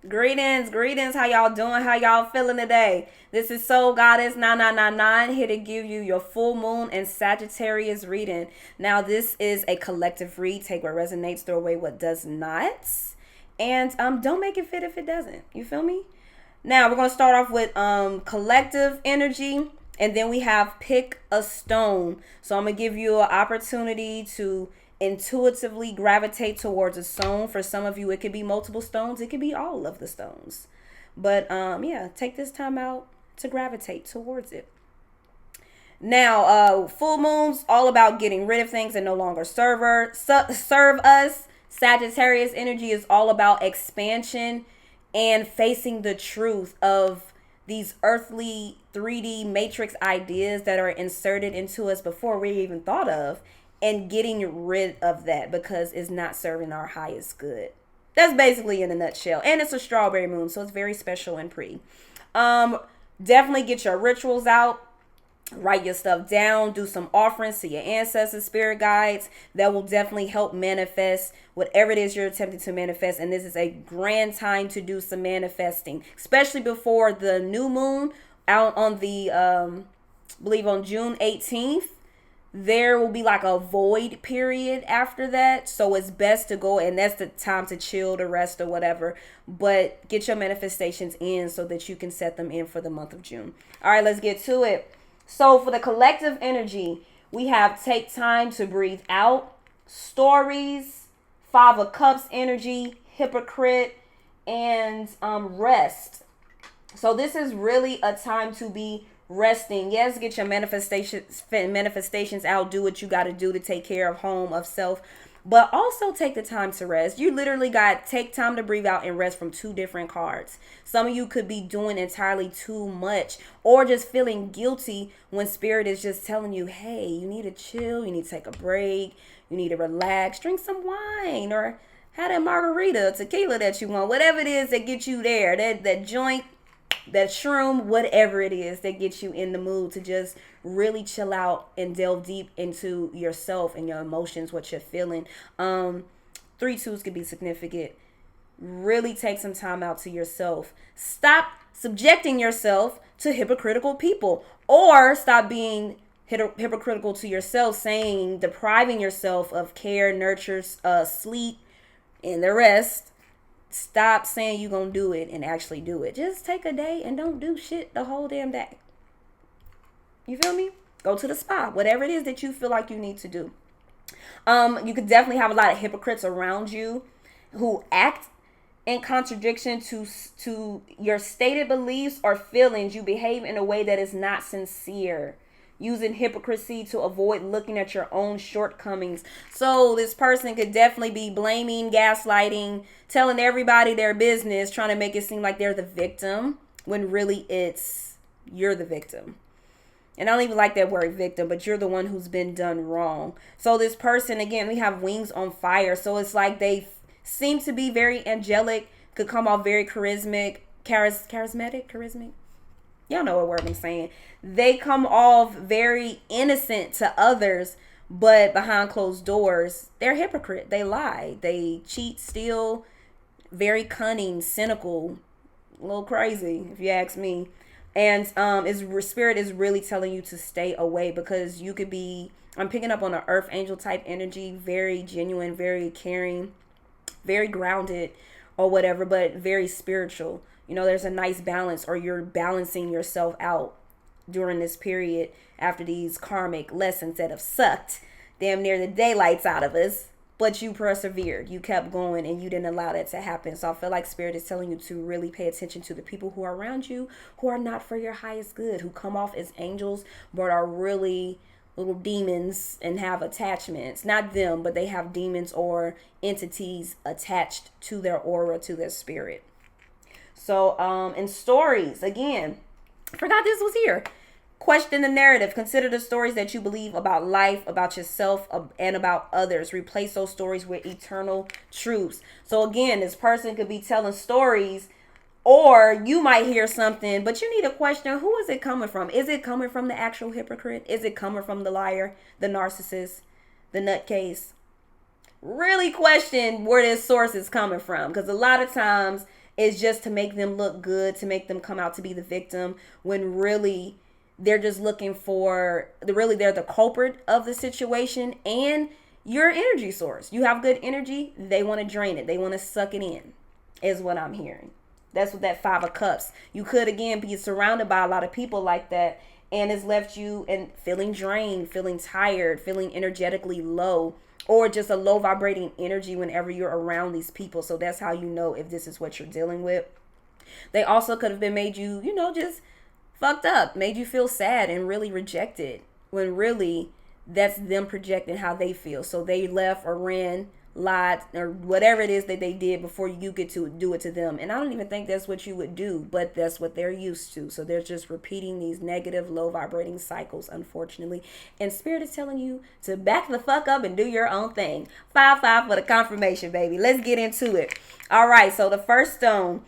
Greetings. How y'all doing? How y'all feeling today? This is Soul Goddess 9999 here to give you your full moon and Sagittarius reading. Now, this is a collective read. Take what resonates, throw away what does not. And don't make it fit if it doesn't. You feel me? Now, we're going to start off with collective energy, and then we have pick a stone. So I'm going to give you an opportunity to intuitively gravitate towards a stone. For some of you, it could be multiple stones. It could be all of the stones. But yeah, take this time out to gravitate towards it. Now, full moons all about getting rid of things that no longer serve us. Sagittarius energy is all about expansion and facing the truth of these earthly 3D matrix ideas that are inserted into us before we even thought of, and getting rid of that because it's not serving our highest good. That's basically in a nutshell. And it's a strawberry moon, so it's very special and pretty. Definitely get your rituals out. Write your stuff down. Do some offerings to your ancestors, spirit guides. That will definitely help manifest whatever it is you're attempting to manifest. And this is a grand time to do some manifesting, especially before the new moon out on the, I believe on June 18th. There will be like a void period after that. So it's best to go, and that's the time to chill, to rest or whatever. But get your manifestations in so that you can set them in for the month of June. All right, let's get to it. So for the collective energy, we have take time to breathe out, stories, 5 of Cups energy, hypocrite, and rest. So this is really a time to be resting. Yes, get your manifestations out. Do what you got to do to take care of home, of self, but also take the time to rest. You literally got take time to breathe out and rest from 2 different cards. Some of you could be doing entirely too much or just feeling guilty when spirit is just telling you, hey, you need to chill, you need to take a break, you need to relax, drink some wine, or have that margarita, tequila that you want, whatever it is that gets you there, that joint, that shroom, whatever it is that gets you in the mood to just really chill out and delve deep into yourself and your emotions, what you're feeling. 3-2s could be significant. Really take some time out to yourself. Stop subjecting yourself to hypocritical people, or stop being hypocritical to yourself, saying, depriving yourself of care, nurture, sleep, and the rest. Stop saying you're going to do it and actually do it. Just take a day and don't do shit the whole damn day. You feel me? Go to the spa. Whatever it is that you feel like you need to do. You could definitely have a lot of hypocrites around you who act in contradiction to your stated beliefs or feelings. You behave in a way that is not sincere, using hypocrisy to avoid looking at your own shortcomings. So this person could definitely be blaming, gaslighting, telling everybody their business, trying to make it seem like they're the victim when really you're the victim. And I don't even like that word victim, but you're the one who's been done wrong. So this person, again, we have wings on fire. So it's like they seem to be very angelic, could come off very charismatic. Y'all know what word I'm saying. They come off very innocent to others, but behind closed doors, they're hypocrite. They lie. They cheat, steal, very cunning, cynical, a little crazy, if you ask me. And spirit is really telling you to stay away, because you could be, I'm picking up on an earth angel type energy, very genuine, very caring, very grounded or whatever, but very spiritual. You know, there's a nice balance, or you're balancing yourself out during this period after these karmic lessons that have sucked damn near the daylights out of us. But you persevered, you kept going, and you didn't allow that to happen. So I feel like spirit is telling you to really pay attention to the people who are around you, who are not for your highest good, who come off as angels, but are really little demons and have attachments. Not them, but they have demons or entities attached to their aura, to their spirit. So in stories, again, I forgot this was here. Question the narrative. Consider the stories that you believe about life, about yourself, and about others. Replace those stories with eternal truths. So again, this person could be telling stories, or you might hear something, but you need to question, who is it coming from? Is it coming from the actual hypocrite? Is it coming from the liar, the narcissist, the nutcase? Really question where this source is coming from, because a lot of times is just to make them look good, to make them come out to be the victim, when really they're just looking for, really they're the culprit of the situation, and your energy source. You have good energy, they want to drain it. They want to suck it in, is what I'm hearing. That's what that 5 of Cups. You could, again, be surrounded by a lot of people like that, and it's left you and feeling drained, feeling tired, feeling energetically low, or just a low vibrating energy whenever you're around these people. So that's how you know if this is what you're dealing with. They also could have been made you, just fucked up, made you feel sad and really rejected, when really that's them projecting how they feel. So they left or ran, lied, or whatever it is that they did before you get to do it to them. And I don't even think that's what you would do, but that's what they're used to. So they're just repeating these negative, low vibrating cycles, unfortunately. And Spirit is telling you to back the fuck up and do your own thing. 5-5 for the confirmation, baby. Let's get into it. All right, so the first stone,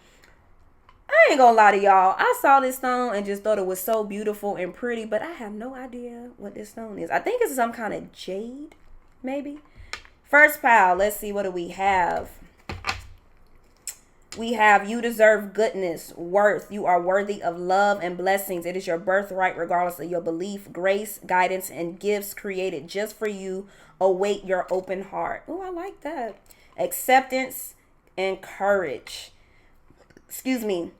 I ain't gonna lie to y'all. I saw this stone and just thought it was so beautiful and pretty, but I have no idea what this stone is. I think it's some kind of jade, maybe. First pile, let's see, what do we have? We have, you deserve goodness, worth. You are worthy of love and blessings. It is your birthright, regardless of your belief. Grace, guidance, and gifts created just for you await your open heart. Oh, I like that. Acceptance and courage. Excuse me.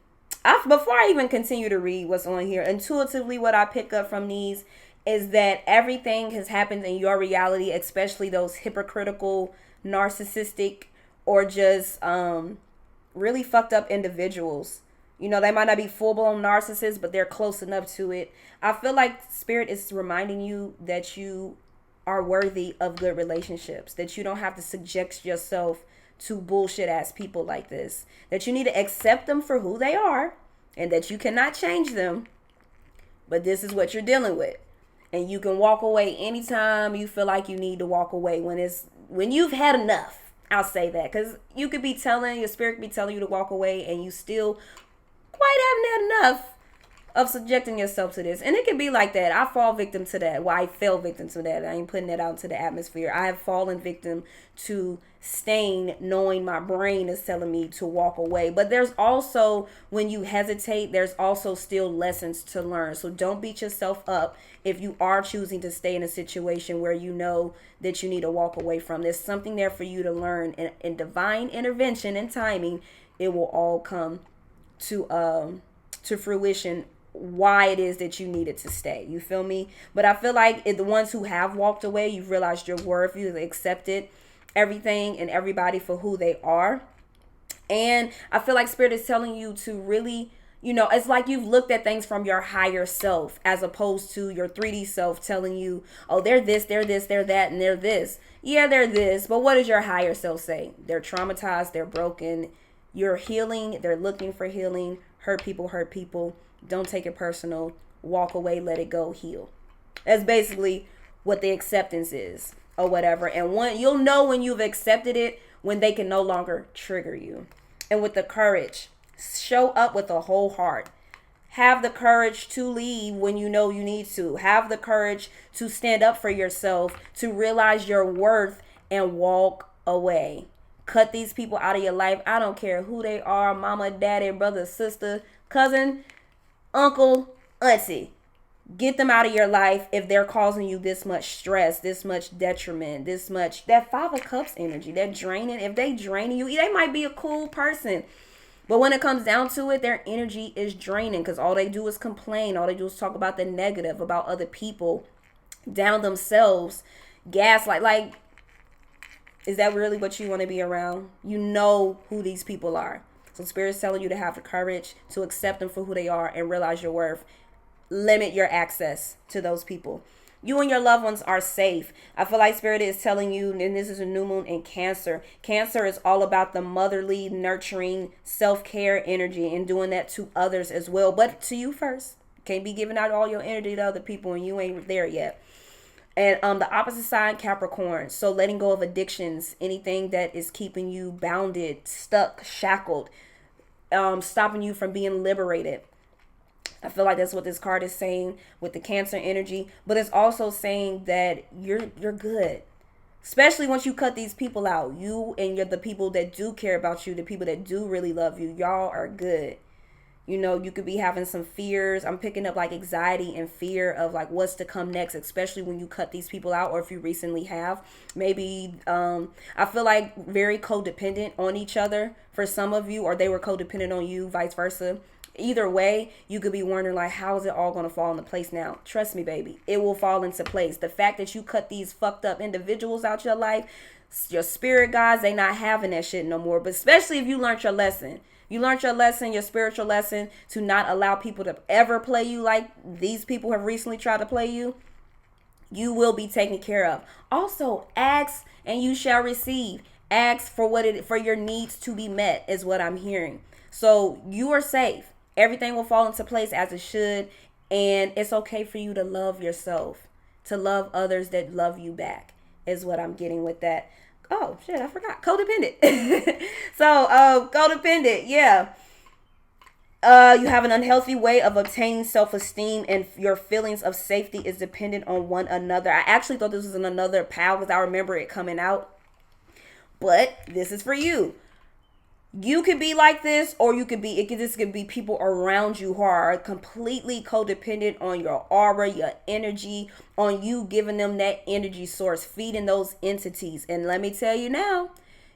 Before I even continue to read what's on here, intuitively what I pick up from these is that everything has happened in your reality, especially those hypocritical, narcissistic, or just really fucked up individuals. They might not be full-blown narcissists, but they're close enough to it. I feel like Spirit is reminding you that you are worthy of good relationships, that you don't have to subject yourself to bullshit ass people like this, that you need to accept them for who they are, and that you cannot change them, but this is what you're dealing with. And you can walk away anytime you feel like you need to walk away, when you've had enough. I'll say that, because you could be your spirit could be telling you to walk away, and you still quite haven't had enough of subjecting yourself to this. And it can be like that. I fall victim to that. Well, I fell victim to that. I ain't putting that out into the atmosphere. I have fallen victim to staying, knowing my brain is telling me to walk away. But there's also, when you hesitate, there's also still lessons to learn. So don't beat yourself up if you are choosing to stay in a situation where you know that you need to walk away from. There's something there for you to learn. And in divine intervention and timing, it will all come to fruition, why it is that you needed to stay. You feel me? But I feel like the ones who have walked away, you've realized your worth. You've accepted everything and everybody for who they are. And I feel like Spirit is telling you to really, it's like you've looked at things from your higher self, as opposed to your 3D self telling you, oh, they're this, they're that, and they're this. Yeah, they're this. But what does your higher self say? They're traumatized. They're broken. You're healing. They're looking for healing. Hurt people. Don't take it personal. Walk away, let it go, heal. That's basically what the acceptance is, or whatever. And you'll know when you've accepted it, when they can no longer trigger you. And with the courage, show up with a whole heart. Have the courage to leave when you know you need to. Have the courage to stand up for yourself, to realize your worth, and walk away. Cut these people out of your life. I don't care who they are, mama, daddy, brother, sister, cousin, uncle, auntie. Get them out of your life if they're causing you this much stress, this much detriment, that 5 of Cups energy, that draining. If they draining you, they might be a cool person, but when it comes down to it, their energy is draining, because all they do is complain. All they do is talk about the negative, about other people, down themselves, gaslight. Like, is that really what you want to be around? You know who these people are. So Spirit's telling you to have the courage to accept them for who they are and realize your worth. Limit your access to those people. You and your loved ones are safe. I feel like Spirit is telling you, and this is a new moon in Cancer. Cancer is all about the motherly, nurturing, self-care energy, and doing that to others as well. But to you first. Can't be giving out all your energy to other people and you ain't there yet. And the opposite side, Capricorn. So letting go of addictions, anything that is keeping you bounded, stuck, shackled, stopping you from being liberated. I feel like that's what this card is saying with the Cancer energy. But it's also saying that you're good. Especially once you cut these people out. You and the people that do care about you, the people that do really love you, y'all are good. You know, you could be having some fears. I'm picking up like anxiety and fear of like what's to come next, especially when you cut these people out, or if you recently have. Maybe I feel like very codependent on each other for some of you, or they were codependent on you, vice versa. Either way, you could be wondering like, how is it all going to fall into place now? Trust me, baby, it will fall into place. The fact that you cut these fucked up individuals out your life, your spirit guides, they not having that shit no more. But especially if you learned your lesson. You learned your lesson, your spiritual lesson, to not allow people to ever play you like these people have recently tried to play you. You will be taken care of. Also, ask and you shall receive. Ask for your needs to be met is what I'm hearing. So you are safe. Everything will fall into place as it should. And it's okay for you to love yourself, to love others that love you back is what I'm getting with that. Oh, shit, I forgot. Codependent. So, codependent, yeah. You have an unhealthy way of obtaining self-esteem, and your feelings of safety is dependent on one another. I actually thought this was in another pal because I remember it coming out. But this is for you. You could be like this, or this could be people around you who are completely codependent on your aura, your energy, on you giving them that energy source, feeding those entities. And let me tell you now,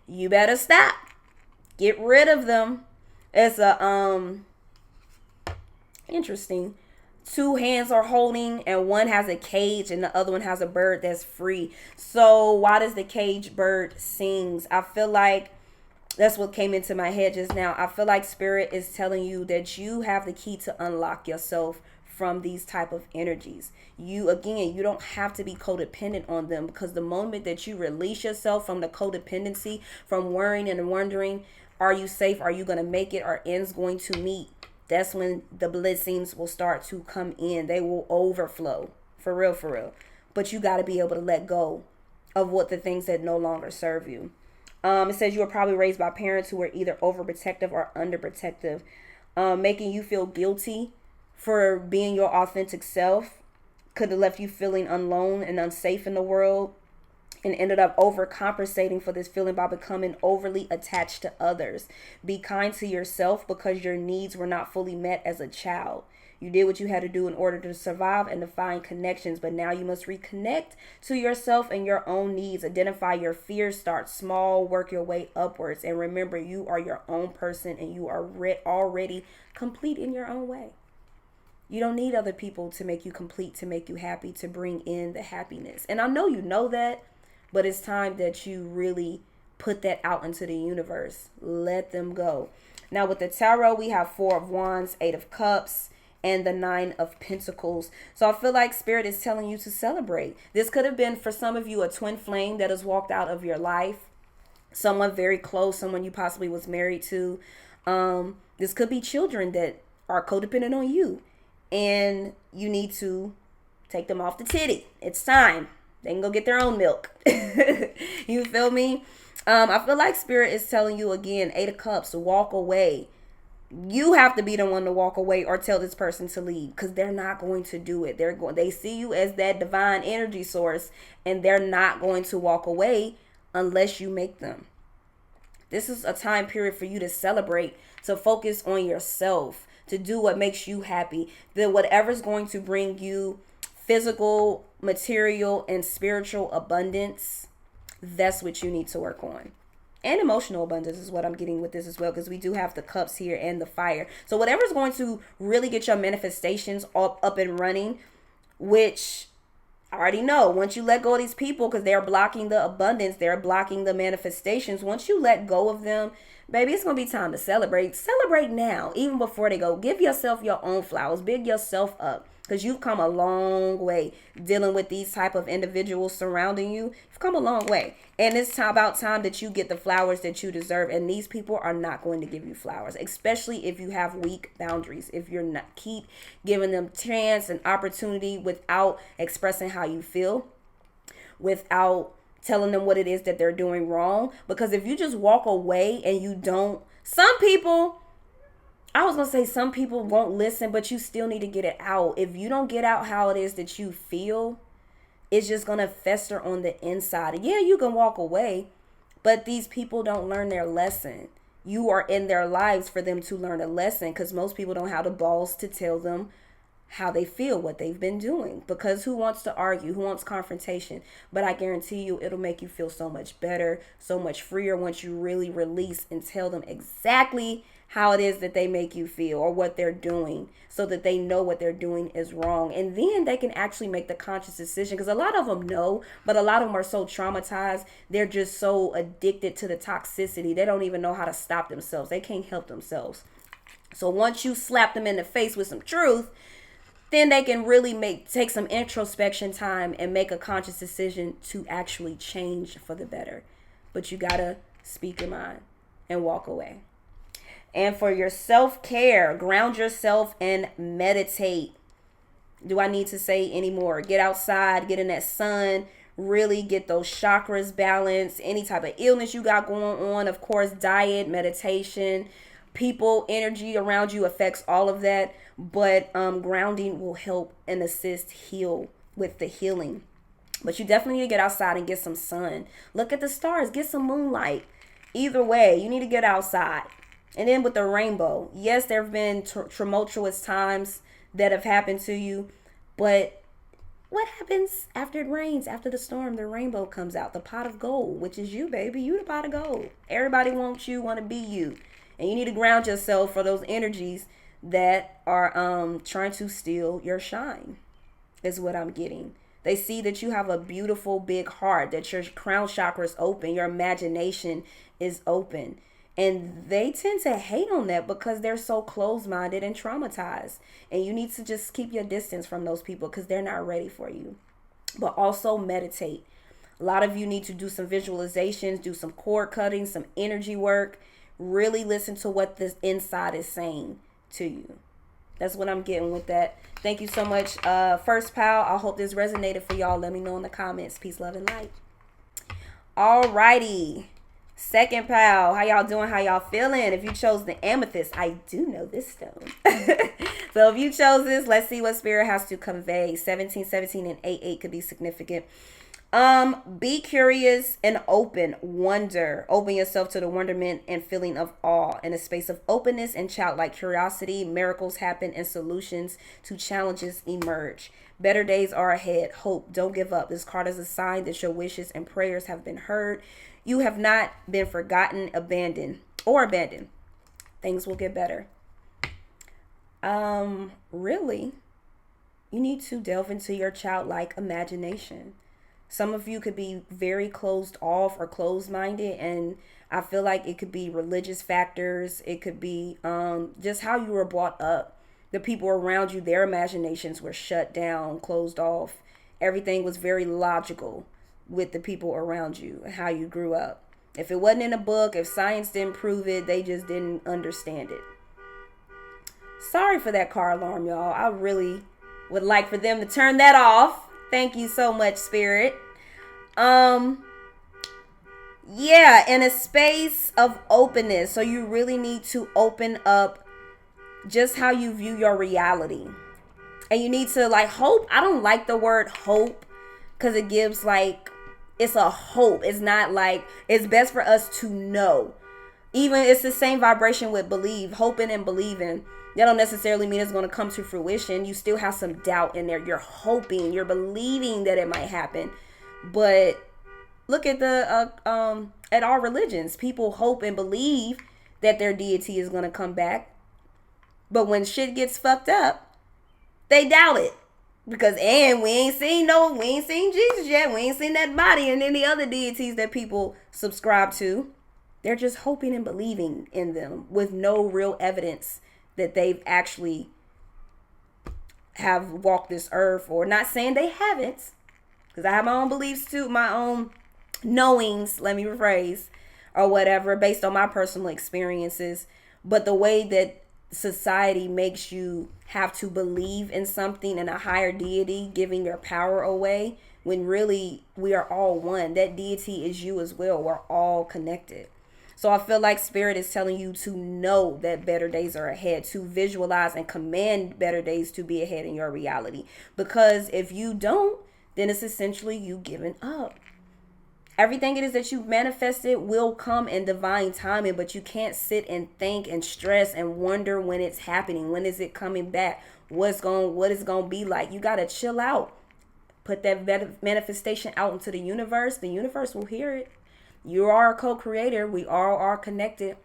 you better stop. Get rid of them. It's interesting. Two hands are holding, and one has a cage, and the other one has a bird that's free. So why does the cage bird sings? I feel like that's what came into my head just now. I feel like spirit is telling you that you have the key to unlock yourself from these type of energies. You don't have to be codependent on them, because the moment that you release yourself from the codependency, from worrying and wondering, are you safe? Are you going to make it? Are ends going to meet? That's when the blessings will start to come in. They will overflow. For real, for real. But you got to be able to let go of the things that no longer serve you. It says you were probably raised by parents who were either overprotective or underprotective, making you feel guilty for being your authentic self. Could have left you feeling alone and unsafe in the world, and ended up overcompensating for this feeling by becoming overly attached to others. Be kind to yourself because your needs were not fully met as a child. You did what you had to do in order to survive and to find connections, but now you must reconnect to yourself and your own needs. Identify your fears, start small, work your way upwards, and remember you are your own person and you are already complete in your own way. You don't need other people to make you complete, to make you happy, to bring in the happiness. And I know you know that, but it's time that you really put that out into the universe. Let them go. Now with the tarot, we have 4 of Wands, 8 of Cups, and the 9 of Pentacles. So I feel like spirit is telling you to celebrate. This could have been for some of you a twin flame that has walked out of your life. Someone very close, someone you possibly was married to. This could be children that are codependent on you, and you need to take them off the titty. It's time. They can go get their own milk. You feel me? I feel like spirit is telling you again, 8 of Cups, walk away. You have to be the one to walk away or tell this person to leave, because they're not going to do it. They see you as that divine energy source, and they're not going to walk away unless you make them. This is a time period for you to celebrate, to focus on yourself, to do what makes you happy. That whatever's going to bring you physical, material, and spiritual abundance, that's what you need to work on. And emotional abundance is what I'm getting with this as well, because we do have the cups here and the fire. So whatever's going to really get your manifestations up and running, which I already know, once you let go of these people, because they're blocking the abundance, they're blocking the manifestations. Once you let go of them, baby, it's going to be time to celebrate. Celebrate now, even before they go. Give yourself your own flowers. Big yourself up. Because you've come a long way dealing with these type of individuals surrounding you. You've come a long way. And it's about time that you get the flowers that you deserve. And these people are not going to give you flowers, especially if you have weak boundaries. If you're not, keep giving them chance and opportunity without expressing how you feel, without telling them what it is that they're doing wrong. Because if you just walk away and you don't, some people won't listen, but you still need to get it out. If you don't get out how it is that you feel, it's just going to fester on the inside. And yeah, you can walk away, but these people don't learn their lesson. You are in their lives for them to learn a lesson, because most people don't have the balls to tell them how they feel, what they've been doing, because who wants to argue, who wants confrontation? But I guarantee you it'll make you feel so much better, so much freer once you really release and tell them exactly how it is that they make you feel or what they're doing, so that they know what they're doing is wrong. And then they can actually make the conscious decision, because a lot of them know, but a lot of them are so traumatized, they're just so addicted to the toxicity, they don't even know how to stop themselves. They can't help themselves. So once you slap them in the face with some truth, then they can really take some introspection time and make a conscious decision to actually change for the better. But you gotta speak your mind and walk away. And for your self-care, ground yourself and meditate. Do I need to say any more? Get outside, get in that sun, really get those chakras balanced. Any type of illness you got going on, of course, diet, meditation, people, energy around you affects all of that. But grounding will help and assist heal with the healing. But you definitely need to get outside and get some sun. Look at the stars, get some moonlight. Either way, you need to get outside. And then with the rainbow, yes, there have been tumultuous times that have happened to you, but what happens after it rains, after the storm? The rainbow comes out, the pot of gold, which is you, baby. You the pot of gold. Everybody wants you, want to be you. And you need to ground yourself for those energies that are trying to steal your shine, is what I'm getting. They see that you have a beautiful big heart, that your crown chakra is open, your imagination is open. And they tend to hate on that because they're so closed-minded and traumatized. And you need to just keep your distance from those people because they're not ready for you. But also meditate. A lot of you need to do some visualizations, do some cord cutting, some energy work. Really listen to what this inside is saying to you. That's what I'm getting with that. Thank you so much, First Pal. I hope this resonated for y'all. Let me know in the comments. Peace, love, and light. Alrighty. Second Pal, how y'all doing? How y'all feeling? If you chose the amethyst, I do know this stone. So if you chose this, let's see what spirit has to convey. 17, 17, and 8, 8 could be significant. Be curious and open, wonder. Open yourself to the wonderment and feeling of awe. In a space of openness and childlike curiosity, miracles happen and solutions to challenges emerge. Better days are ahead. Hope. Don't give up. This card is a sign that your wishes and prayers have been heard. You have not been forgotten, abandoned. Things will get better. Really, you need to delve into your childlike imagination. Some of you could be very closed off or closed-minded, and I feel like it could be religious factors. It could be just how you were brought up. The people around you, their imaginations were shut down, closed off. Everything was very logical with the people around you and how you grew up. If it wasn't in a book, if science didn't prove it, they just didn't understand it. Sorry for that car alarm, y'all. I really would like for them to turn that off. Thank you so much, Spirit. Yeah, in a space of openness. So you really need to open up just how you view your reality. And you need to hope. I don't like the word hope because it gives it's a hope. It's not it's best for us to know. Even it's the same vibration with believe, hoping and believing. That don't necessarily mean it's going to come to fruition. You still have some doubt in there. You're hoping, you're believing that it might happen. But look at at our religions. People hope and believe that their deity is going to come back. But when shit gets fucked up, they doubt it. Because we ain't seen Jesus yet. We ain't seen that body and any other deities that people subscribe to. They're just hoping and believing in them with no real evidence that they've actually have walked this earth. Or not saying they haven't, because I have my own beliefs too, my own knowings, let me rephrase, or whatever, based on my personal experiences. But the way that society makes you have to believe in something, in a higher deity, giving your power away, when really we are all one. That deity is you as well. We're all connected. So I feel like Spirit is telling you to know that better days are ahead, to visualize and command better days to be ahead in your reality. Because if you don't, then it's essentially you giving up. Everything it is that you've manifested will come in divine timing, but you can't sit and think and stress and wonder when it's happening. When is it coming back? What is going to be like? You got to chill out. Put that manifestation out into the universe. The universe will hear it. You are a co-creator. We all are connected.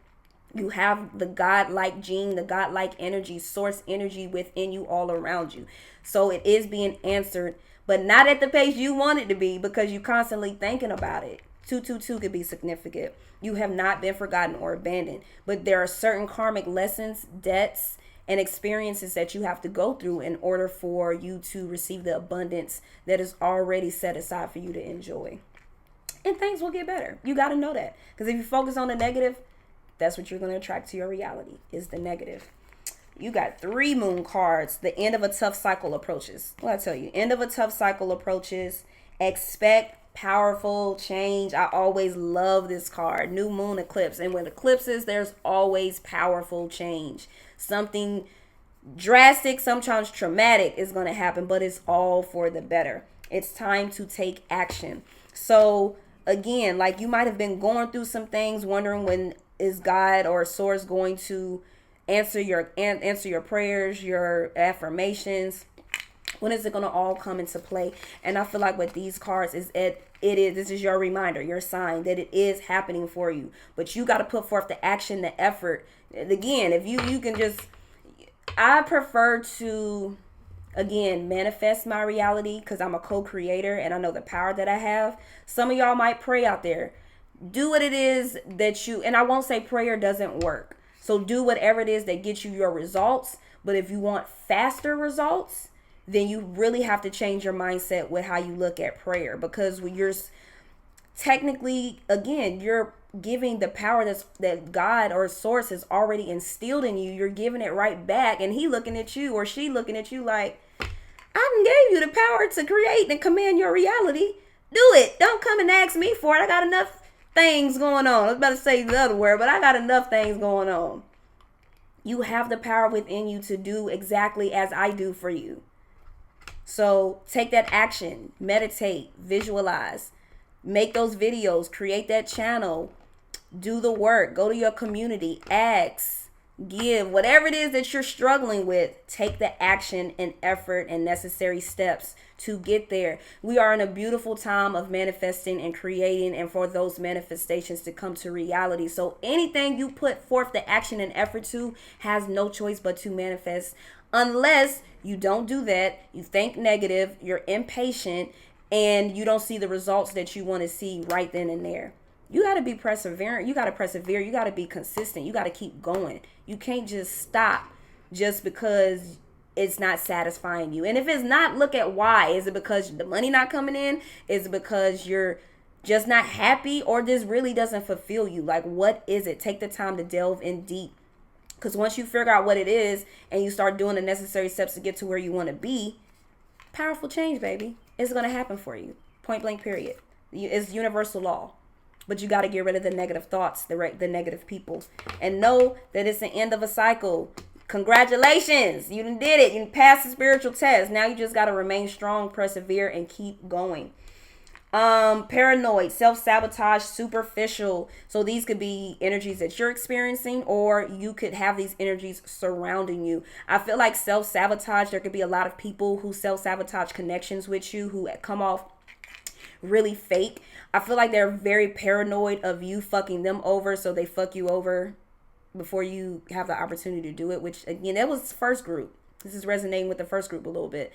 You have the God-like gene, the God-like energy, source energy within you, all around you. So it is being answered, but not at the pace you want it to be, because you're constantly thinking about it. 222 could be significant. You have not been forgotten or abandoned, but there are certain karmic lessons, debts, and experiences that you have to go through in order for you to receive the abundance that is already set aside for you to enjoy. And things will get better. You got to know that, because if you focus on the negative, that's what you're going to attract to your reality, is the negative. You got 3 moon cards. The end of a tough cycle approaches. Well, I tell you, end of a tough cycle approaches. Expect powerful change. I always love this card. New moon eclipse. And with eclipses, there's always powerful change. Something drastic, sometimes traumatic is going to happen, but it's all for the better. It's time to take action. So again, like, you might have been going through some things, wondering when is God or source going to answer your prayers, your affirmations. When is it going to all come into play? And I feel like with these cards this is your reminder, your sign that it is happening for you. But you got to put forth the action, the effort. Again, if you can just, I prefer to, again, manifest my reality, because I'm a co-creator and I know the power that I have. Some of y'all might pray out there. Do what it is that you, and I won't say prayer doesn't work. So do whatever it is that gets you your results. But if you want faster results, then you really have to change your mindset with how you look at prayer. Because when you're technically, again, you're giving the power that God or source has already instilled in you. You're giving it right back. And he looking at you, or she looking at you like, I gave you the power to create and command your reality. Do it. Don't come and ask me for it. I got enough things going on. I was about to say the other word, but I got enough things going on. You have the power within you to do exactly as I do for you. So take that action, meditate, visualize, make those videos, create that channel, do the work, go to your community, ask, give, whatever it is that you're struggling with. Take the action and effort and necessary steps to get there. We are in a beautiful time of manifesting and creating, and for those manifestations to come to reality. So anything you put forth the action and effort to has no choice but to manifest, unless you don't do that. You think negative, you're impatient, and you don't see the results that you want to see right then and there. You got to be perseverant. You got to persevere. You got to be consistent. You got to keep going. You can't just stop just because it's not satisfying you. And if it's not, look at why. Is it because the money not coming in? Is it because you're just not happy, or this really doesn't fulfill you? Like, what is it? Take the time to delve in deep. Because once you figure out what it is and you start doing the necessary steps to get to where you want to be, powerful change, baby. It's going to happen for you. Point blank, period. It's universal law. But you got to get rid of the negative thoughts, the negative people. And know that it's the end of a cycle. Congratulations. You done did it. You passed the spiritual test. Now you just got to remain strong, persevere, and keep going. Paranoid, self-sabotage, superficial. So these could be energies that you're experiencing, or you could have these energies surrounding you. I feel like self-sabotage, there could be a lot of people who self-sabotage connections with you who come off really fake. I feel like they're very paranoid of you fucking them over, so they fuck you over before you have the opportunity to do it, which again, that was first group. This is resonating with the first group a little bit.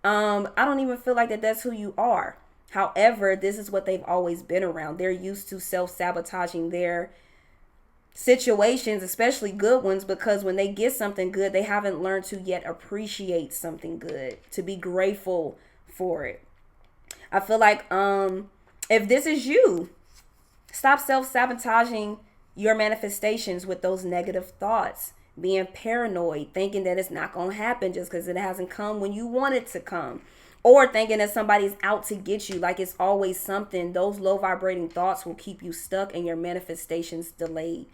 I don't even feel like that's who you are. However, this is what they've always been around. They're used to self-sabotaging their situations, especially good ones, because when they get something good, they haven't learned to yet appreciate something good, to be grateful for it. I feel like if this is you, stop self-sabotaging your manifestations with those negative thoughts, being paranoid, thinking that it's not going to happen just because it hasn't come when you want it to come. Or thinking that somebody's out to get you, like it's always something. Those low vibrating thoughts will keep you stuck and your manifestations delayed.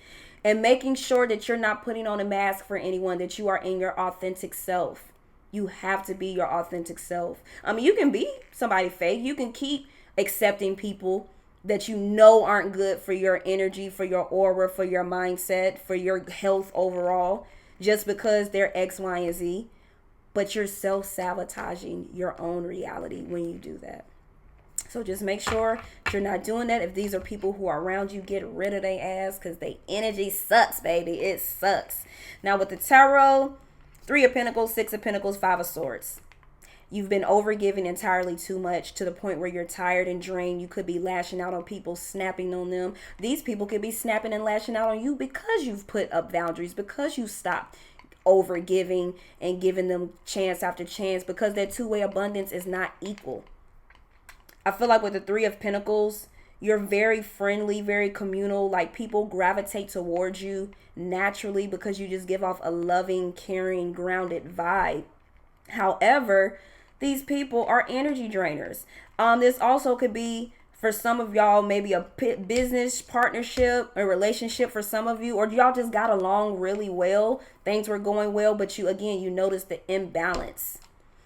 And making sure that you're not putting on a mask for anyone, that you are in your authentic self. You have to be your authentic self. I mean, you can be somebody fake. You can keep accepting people that you know aren't good for your energy, for your aura, for your mindset, for your health overall, just because they're X, Y, and Z. But you're self-sabotaging your own reality when you do that. So just make sure you're not doing that. If these are people who are around you, get rid of their ass, because their energy sucks, baby. It sucks. Now with the tarot, 3 of Pentacles, 6 of Pentacles, 5 of Swords. You've been overgiving entirely too much to the point where you're tired and drained. You could be lashing out on people, snapping on them. These people could be snapping and lashing out on you because you've put up boundaries, because you stopped overgiving and giving them chance after chance, because that two-way abundance is not equal. I feel like with the 3 of Pentacles, you're very friendly, very communal. Like, people gravitate towards you naturally because you just give off a loving, caring, grounded vibe. However, these people are energy drainers. This also could be, for some of y'all, maybe a business partnership, a relationship for some of you, or y'all just got along really well. Things were going well, but you noticed the imbalance.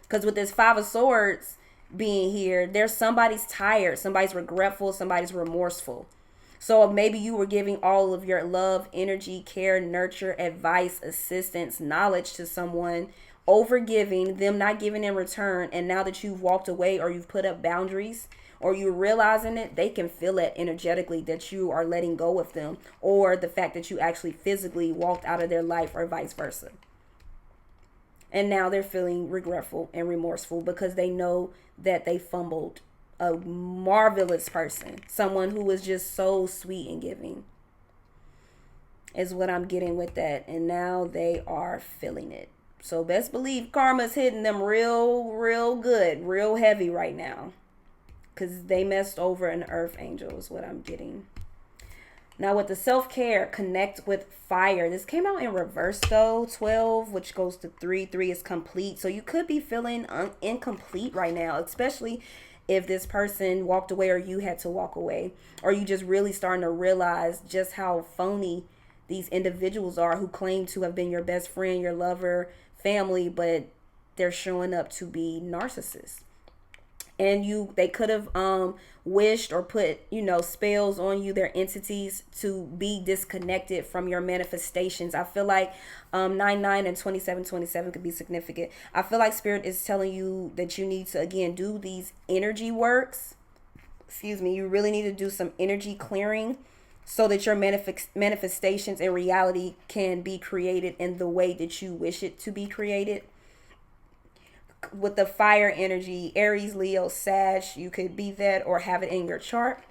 Because with this 5 of Swords being here, there's somebody's tired, somebody's regretful, somebody's remorseful. So maybe you were giving all of your love, energy, care, nurture, advice, assistance, knowledge to someone, overgiving, them not giving in return. And now that you've walked away, or you've put up boundaries, or you're realizing it, they can feel it energetically that you are letting go of them, or the fact that you actually physically walked out of their life, or vice versa. And now they're feeling regretful and remorseful because they know that they fumbled a marvelous person, someone who was just so sweet and giving, is what I'm getting with that. And now they are feeling it. So best believe karma's hitting them real good, real heavy right now, because they messed over an earth angel is what I'm getting. Now with the self-care, connect with fire. This came out in reverse though. 12, which goes to 3. 3 is complete. So you could be feeling incomplete right now, especially if this person walked away, or you had to walk away, or you just really starting to realize just how phony these individuals are who claim to have been your best friend, your lover, family, but they're showing up to be narcissists. And they could have wished or put, spells on you, their entities, to be disconnected from your manifestations. I feel like 9/9 and 27/27 could be significant. I feel like Spirit is telling you that you need to, again, do these energy works. You really need to do some energy clearing so that your manifestations and reality can be created in the way that you wish it to be created. With the fire energy, Aries, Leo, Sag, you could be that or have it in your chart.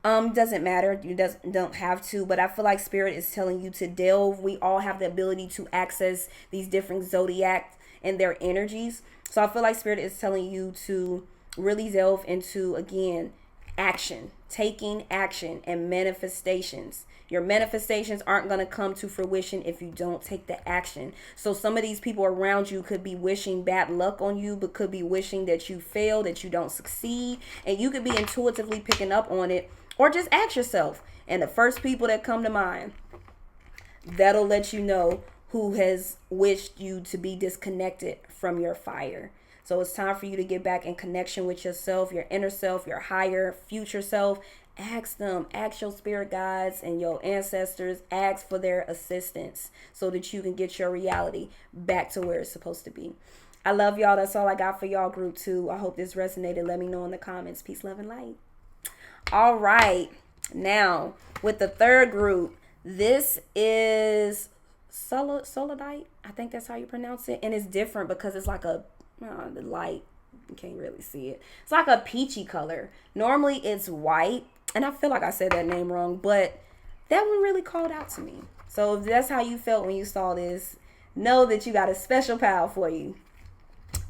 Doesn't matter. You don't have to, but I feel like Spirit is telling you to delve. We all have the ability to access these different zodiac and their energies. So I feel like Spirit is telling you to really delve into, again, action, taking action and manifestations. Your manifestations aren't going to come to fruition if you don't take the action. So some of these people around you could be wishing bad luck on you, but could be wishing that you fail, that you don't succeed. And you could be intuitively picking up on it, or just ask yourself. And the first people that come to mind, that'll let you know who has wished you to be disconnected from your fire. So it's time for you to get back in connection with yourself, your inner self, your higher future self. Ask them, ask your spirit guides and your ancestors, ask for their assistance so that you can get your reality back to where it's supposed to be. I love y'all. That's all I got for y'all, group 2. I hope this resonated. Let me know in the comments. Peace, love, and light. All right. Now, with the third group, this is Selenite. I think that's how you pronounce it. And it's different because it's like the light. You can't really see it. It's like a peachy color. Normally it's white. And I feel like I said that name wrong, but that one really called out to me. So if that's how you felt when you saw this, know that you got a special pile for you.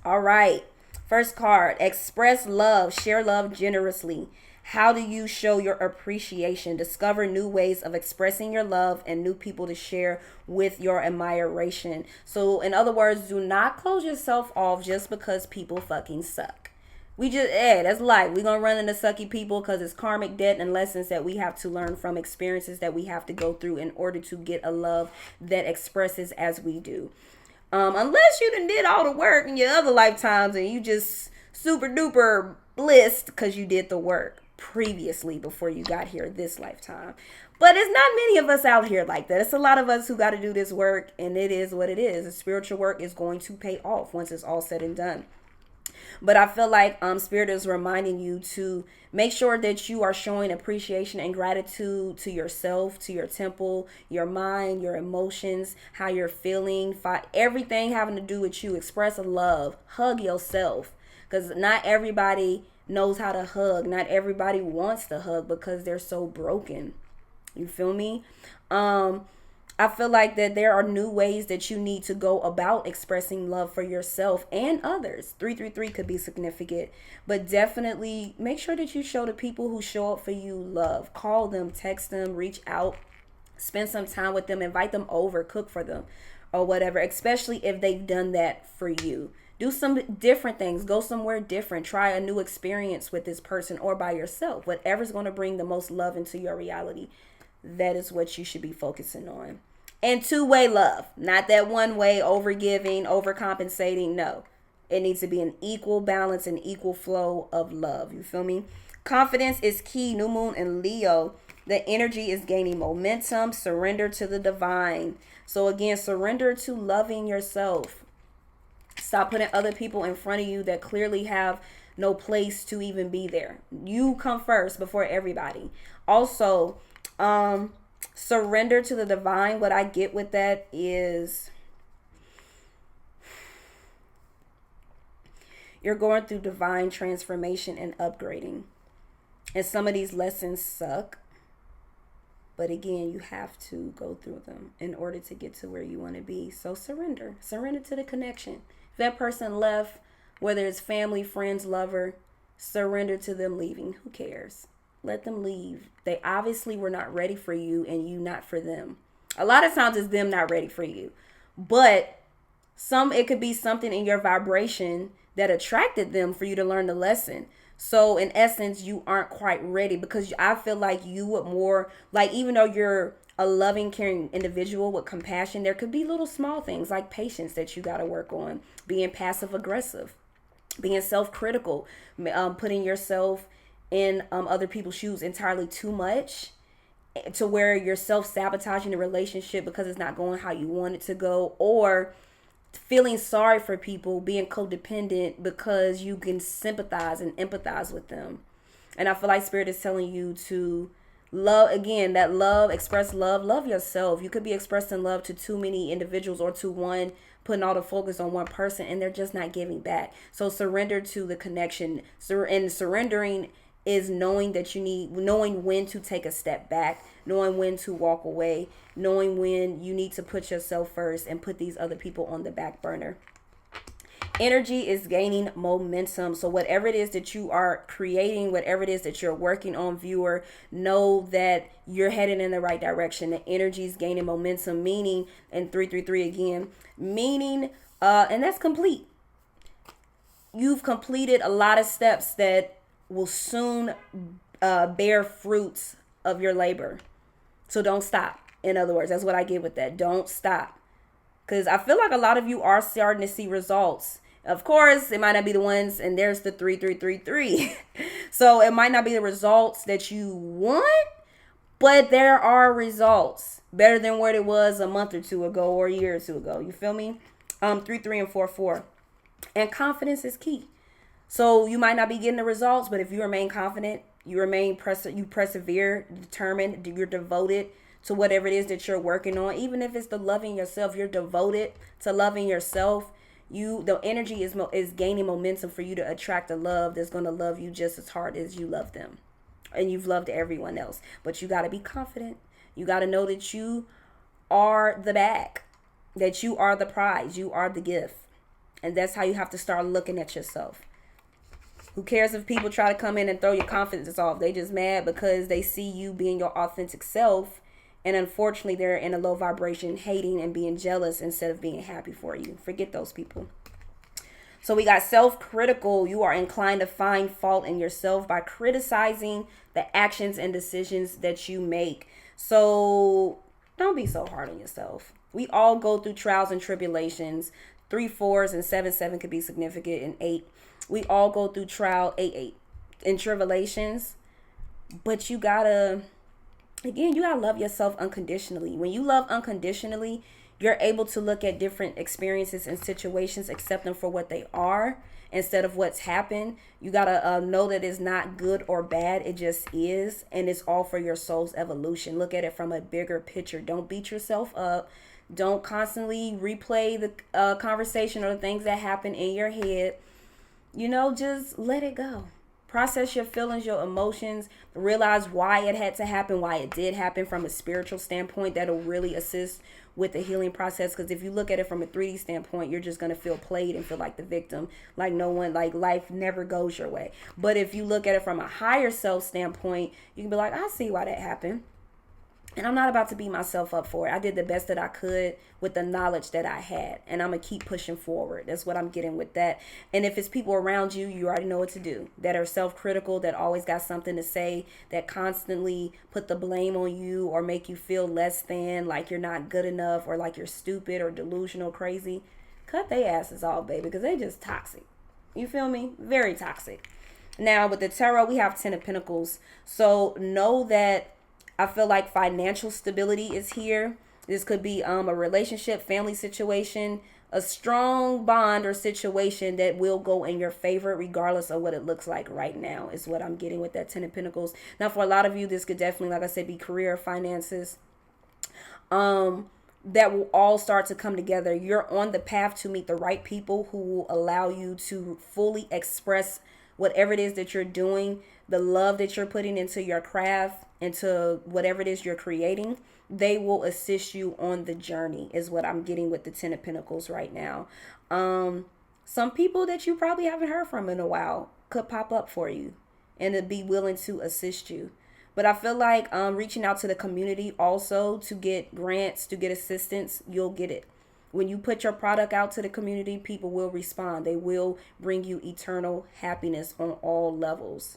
All right. First card, express love, share love generously. How do you show your appreciation? Discover new ways of expressing your love and new people to share with your admiration. So in other words, do not close yourself off just because people fucking suck. That's life. We're going to run into sucky people because it's karmic debt and lessons that we have to learn from, experiences that we have to go through in order to get a love that expresses as we do. Unless you done did all the work in your other lifetimes and you just super duper blissed because you did the work previously before you got here this lifetime. But it's not many of us out here like that. It's a lot of us who got to do this work, and it is what it is. The spiritual work is going to pay off once it's all said and done. But I feel like Spirit is reminding you to make sure that you are showing appreciation and gratitude to yourself, to your temple, your mind, your emotions, how you're feeling, everything having to do with you. Express love. Hug yourself. Because not everybody knows how to hug. Not everybody wants to hug because they're so broken. You feel me? I feel like that there are new ways that you need to go about expressing love for yourself and others. 333 could be significant, but definitely make sure that you show the people who show up for you love. Call them, text them, reach out, spend some time with them, invite them over, cook for them or whatever, especially if they've done that for you. Do some different things. Go somewhere different. Try a new experience with this person or by yourself. Whatever's going to bring the most love into your reality. That is what you should be focusing on. And two-way love. Not that one-way overgiving, overcompensating. No. It needs to be an equal balance and equal flow of love. You feel me? Confidence is key. New moon in Leo. The energy is gaining momentum. Surrender to the divine. So again, surrender to loving yourself. Stop putting other people in front of you that clearly have no place to even be there. You come first before everybody. Also, surrender to the divine. What I get with that is you're going through divine transformation and upgrading. And some of these lessons suck. But again, you have to go through them in order to get to where you want to be. So surrender. Surrender to the connection. If that person left, whether it's family, friends, lover, surrender to them leaving. Who cares? Let them leave. They obviously were not ready for you and you not for them. A lot of times it's them not ready for you. But it could be something in your vibration that attracted them for you to learn the lesson. So in essence, you aren't quite ready because I feel like you would more, like even though you're a loving, caring individual with compassion, there could be little small things like patience that you got to work on. Being passive aggressive, being self-critical, putting yourself in other people's shoes entirely too much to where you're self-sabotaging the relationship because it's not going how you want it to go, or feeling sorry for people, being codependent because you can sympathize and empathize with them. And I feel like Spirit is telling you to love, again, that love, express love yourself. You could be expressing love to too many individuals or to one, putting all the focus on one person and they're just not giving back. So surrender to the connection. And surrendering is knowing when to take a step back, knowing when to walk away, knowing when you need to put yourself first and put these other people on the back burner. Energy is gaining momentum. So whatever it is that you are creating, whatever it is that you're working on, viewer, know that you're headed in the right direction. The energy is gaining momentum, meaning, and 333 again, meaning, and that's complete. You've completed a lot of steps that will soon bear fruits of your labor. So don't stop. In other words, that's what I get with that. Don't stop. Because I feel like a lot of you are starting to see results. Of course, it might not be the ones, and there's the 3333. So it might not be the results that you want, but there are results. Better than what it was a month or two ago or a year or two ago. You feel me? 3 and 4. And confidence is key. So you might not be getting the results, but if you remain confident, you persevere, determined, you're devoted to whatever it is that you're working on. Even if it's the loving yourself, you're devoted to loving yourself. The energy is gaining momentum for you to attract a love that's going to love you just as hard as you love them. And you've loved everyone else. But you got to be confident. You got to know that you are the bag, that you are the prize, you are the gift. And that's how you have to start looking at yourself. Who cares if people try to come in and throw your confidence off? They just mad because they see you being your authentic self. And unfortunately, they're in a low vibration, hating and being jealous instead of being happy for you. Forget those people. So we got self-critical. You are inclined to find fault in yourself by criticizing the actions and decisions that you make. So don't be so hard on yourself. We all go through trials and tribulations. 3 4s and 7 7 could be significant, and 8. We all go through trial 8 8 and tribulations. But you gotta, again, you gotta love yourself unconditionally. When you love unconditionally, you're able to look at different experiences and situations, accept them for what they are instead of what's happened. You gotta know that it's not good or bad. It just is, and it's all for your soul's evolution. Look at it from a bigger picture. Don't beat yourself up. Don't constantly replay the conversation or the things that happen in your head. You know, just let it go. Process your feelings, your emotions, realize why it had to happen, why it did happen from a spiritual standpoint. That'll really assist with the healing process. Because if you look at it from a 3D standpoint, you're just going to feel played and feel like the victim, like no one, like life never goes your way. But if you look at it from a higher self standpoint, you can be like, I see why that happened. And I'm not about to beat myself up for it. I did the best that I could with the knowledge that I had. And I'm going to keep pushing forward. That's what I'm getting with that. And if it's people around you, you already know what to do. That are self-critical, that always got something to say, that constantly put the blame on you or make you feel less than, like you're not good enough or like you're stupid or delusional, crazy. Cut their asses off, baby, because they just toxic. You feel me? Very toxic. Now, with the tarot, we have 10 of Pentacles. So know that I feel like financial stability is here. This could be a relationship, family situation, a strong bond or situation that will go in your favor regardless of what it looks like right now is what I'm getting with that 10 of Pentacles. Now, for a lot of you, this could definitely, like I said, be career, finances. That will all start to come together. You're on the path to meet the right people who will allow you to fully express whatever it is that you're doing, the love that you're putting into your craft, into whatever it is you're creating. They will assist you on the journey is what I'm getting with the 10 of Pentacles right now. Some people that you probably haven't heard from in a while could pop up for you and to be willing to assist you. But I feel like reaching out to the community also to get grants, to get assistance, you'll get it. When you put your product out to the community, people will respond. They will bring you eternal happiness on all levels.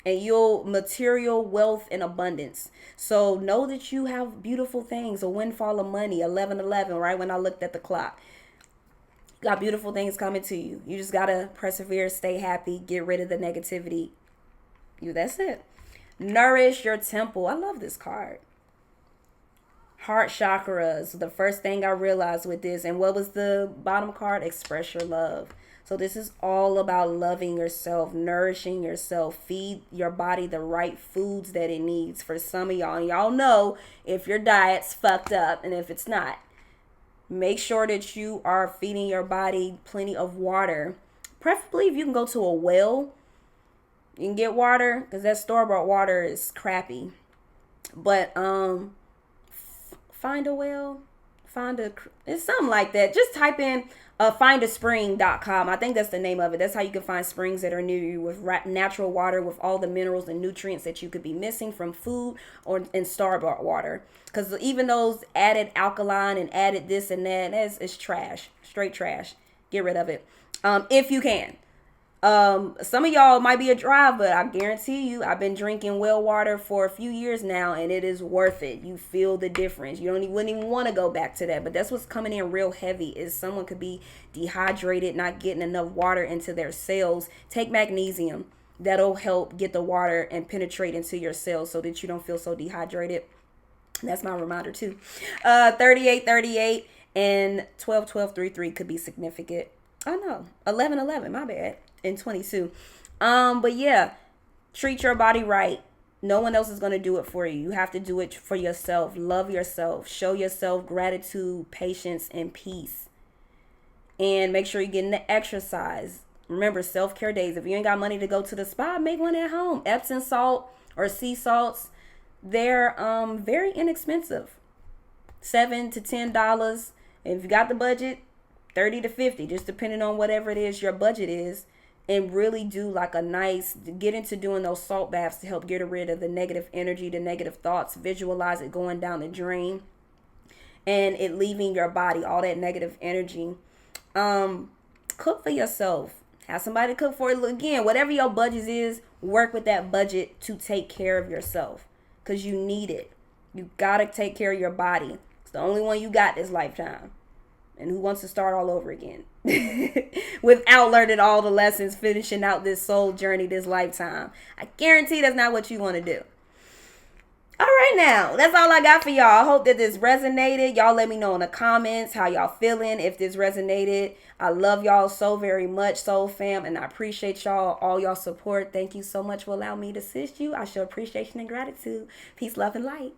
And you'll material wealth and abundance. So know that you have beautiful things, a windfall of money, 1111, right? When I looked at the clock, got beautiful things coming to you. You just got to persevere, stay happy, get rid of the negativity. That's it. Nourish your temple. I love this card. Heart chakras. The first thing I realized with this, and what was the bottom card? Express your love. So this is all about loving yourself, nourishing yourself, feed your body the right foods that it needs. For some of y'all, and y'all know if your diet's fucked up and if it's not, make sure that you are feeding your body plenty of water. Preferably if you can go to a well, you can get water, because that store-bought water is crappy. But find a well, it's something like that. Just type in findaspring.com. I think that's the name of it. That's how you can find springs that are near you with natural water, with all the minerals and nutrients that you could be missing from food or in store-bought water. Because even those added alkaline and added this and that, it's trash, straight trash. Get rid of it if you can. Some of y'all might be a drive, but I guarantee you, I've been drinking well water for a few years now, and it is worth it. You feel the difference. You wouldn't even want to go back to that. But that's what's coming in real heavy, is someone could be dehydrated, not getting enough water into their cells. Take magnesium. That'll help get the water and penetrate into your cells so that you don't feel so dehydrated. That's my reminder too. 3838 and 12-12-3-3 could be significant. Oh no, 11-11, my bad. And 22. But yeah, treat your body right. No one else is going to do it for you. You have to do it for yourself. Love yourself. Show yourself gratitude, patience, and peace. And make sure you're getting the exercise. Remember, self-care days. If you ain't got money to go to the spa, make one at home. Epsom salt or sea salts, they're very inexpensive. $7 to $10. And if you got the budget, $30 to $50, just depending on whatever it is your budget is. And really do like get into doing those salt baths to help get rid of the negative energy, the negative thoughts. Visualize it going down the drain and it leaving your body, all that negative energy. Cook for yourself. Have somebody cook for you. Again, whatever your budget is, work with that budget to take care of yourself, because you need it. You got to take care of your body. It's the only one you got this lifetime. And who wants to start all over again without learning all the lessons, finishing out this soul journey this lifetime? I guarantee that's not what you want to do. All right, now, that's all I got for y'all. I hope that this resonated. Y'all let me know in the comments how y'all feeling, if this resonated. I love y'all so very much, Soul Fam, and I appreciate y'all, all y'all support. Thank you so much for allowing me to assist you. I show appreciation and gratitude. Peace, love, and light.